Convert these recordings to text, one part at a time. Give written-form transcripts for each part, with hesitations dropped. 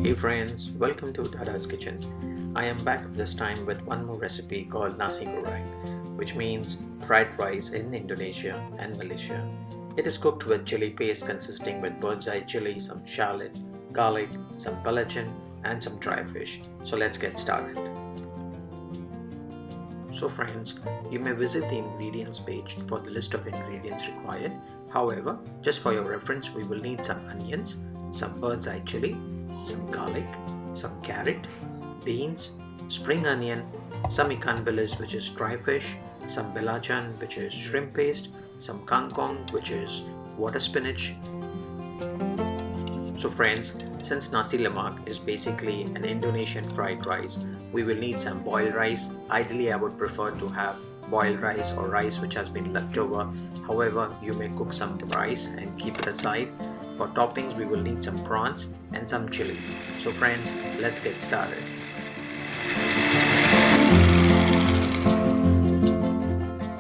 Hey friends, welcome to Dada's kitchen. I am back this time with one more recipe called Nasi Goreng, which means fried rice in Indonesia and Malaysia. It is cooked with chili paste consisting with bird's eye chili, some shallot, garlic, some belachan and some dry fish. So let's get started. So friends, you may visit the ingredients page for the list of ingredients required. However, just for your reference, we will need some onions, some bird's eye chili, some garlic, some carrot, beans, spring onion, some ikan bilis which is dry fish, some belachan which is shrimp paste, some kangkong which is water spinach. So friends, since nasi lemak is basically an Indonesian fried rice, we will need some boiled rice. Ideally, I would prefer to have boiled rice or rice which has been left over. However, you may cook some rice and keep it aside. For toppings, we will need some prawns and some chilies. So friends, let's get started.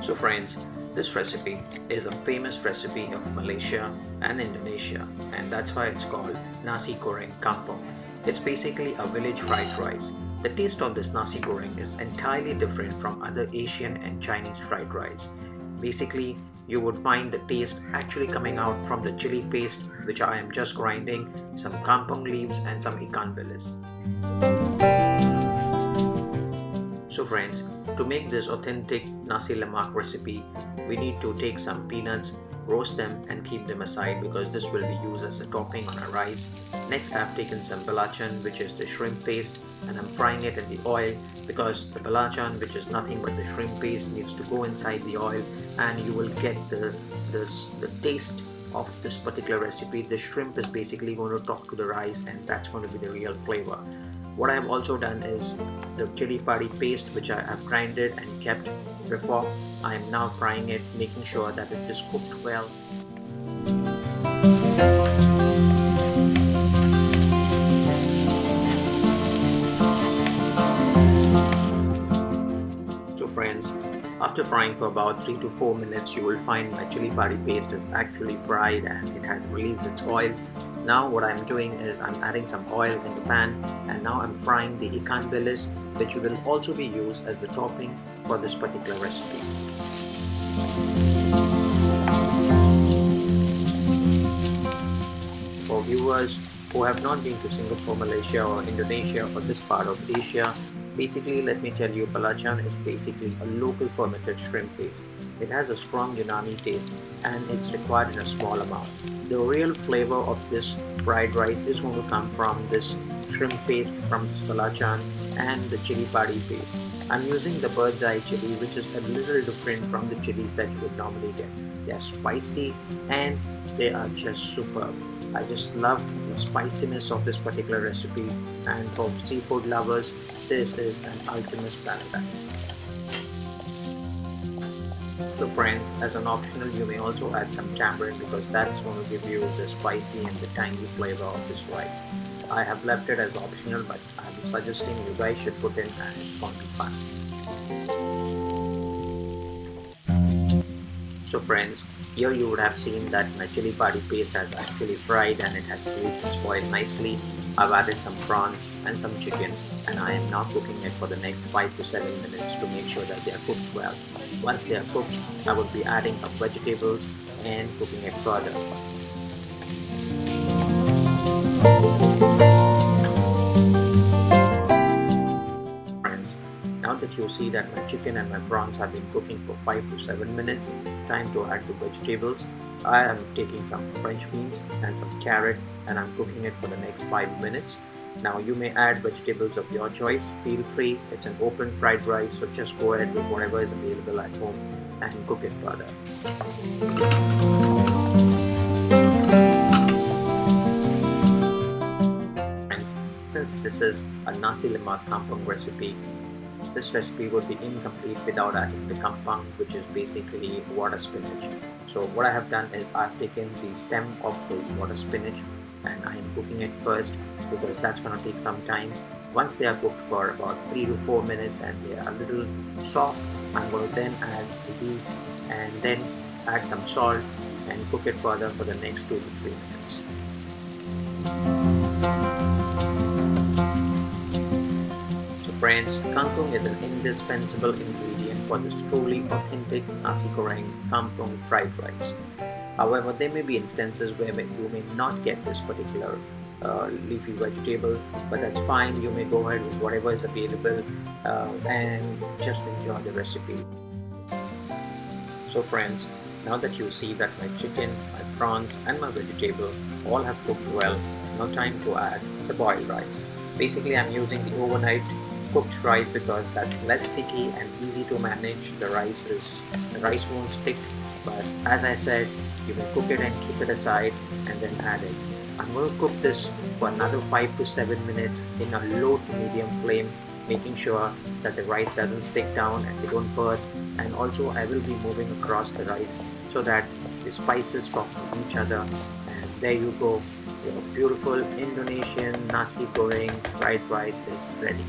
So friends, this recipe is a famous recipe of Malaysia and Indonesia, and that's why it's called Nasi Goreng Kampung. It's basically a village fried rice. The taste of this Nasi Goreng is entirely different from other Asian and Chinese fried rice. Basically, you would find the taste actually coming out from the chili paste which I am just grinding, some kampung leaves and some ikan bilis. So friends, to make this authentic nasi lemak recipe, we need to take some peanuts, roast them and keep them aside because this will be used as a topping on a rice. Next, I've taken some belachan, which is the shrimp paste, and I'm frying it in the oil because the belachan, which is nothing but the shrimp paste, needs to go inside the oil and you will get the taste of this particular recipe. The shrimp is basically going to talk to the rice and that's going to be the real flavor. What I have also done is the chili paste which I have grinded and kept before. I am now frying it, making sure that it is cooked well. So friends, after frying for about 3 to 4 minutes, you will find my chili paste is actually fried and it has released its oil. Now what I'm doing is I'm adding some oil in the pan and now I'm frying the ikan bilis, which will also be used as the topping for this particular recipe. For viewers who have not been to Singapore, Malaysia or Indonesia or this part of Asia, basically let me tell you, belachan is basically a local fermented shrimp paste. It has a strong umami taste and it's required in a small amount. The real flavor of this fried rice is going to come from this shrimp paste, from this belachan and the chili paste. I'm using the bird's eye chili, which is a little different from the chilies that you would normally get. They are spicy and they are just superb. I just love the spiciness of this particular recipe, and for seafood lovers, this is an ultimate paradise. So friends, as an optional, you may also add some tamarind because that's going to give you the spicy and the tangy flavor of this rice. I have left it as optional, but I'm suggesting you guys should put in and it's going to be fun. So friends, here you would have seen that my chili paste has actually fried and it has released its oil nicely. I've added some prawns and some chicken and I am now cooking it for the next 5 to 7 minutes to make sure that they are cooked well. Once they are cooked, I will be adding some vegetables and cooking it further. Friends, now that you see that my chicken and my prawns have been cooking for 5 to 7 minutes, time to add the vegetables. I am taking some French beans and some carrot and I'm cooking it for the next 5 minutes. Now you may add vegetables of your choice, feel free, it's an open fried rice, so just go ahead with whatever is available at home and cook it further. Friends, since this is a nasi lemak kampung recipe, this recipe would be incomplete without adding the kampung, which is basically water spinach. So what I have done is I've taken the stem of this water spinach and I am cooking it first because that's going to take some time. Once they are cooked for about 3 to 4 minutes and they are a little soft, I'm going to then add the beef and then add some salt and cook it further for the next 2 to 3 minutes. Friends, Kampung is an indispensable ingredient for this truly authentic Nasi Goreng Kampung fried rice. However, there may be instances where you may not get this particular leafy vegetable, but that's fine. You may go ahead with whatever is available and just enjoy the recipe. So friends, now that you see that my chicken, my prawns and my vegetable all have cooked well, now time to add the boiled rice. Basically, I'm using the overnight cooked rice because that's less sticky and easy to manage. The rice won't stick, but as I said, you may cook it and keep it aside and then add it. I'm going to cook this for another 5 to 7 minutes in a low to medium flame, making sure that the rice doesn't stick down and they don't burn. And also I will be moving across the rice so that the spices talk to each other. And there you go, your beautiful Indonesian nasi goreng fried rice is ready.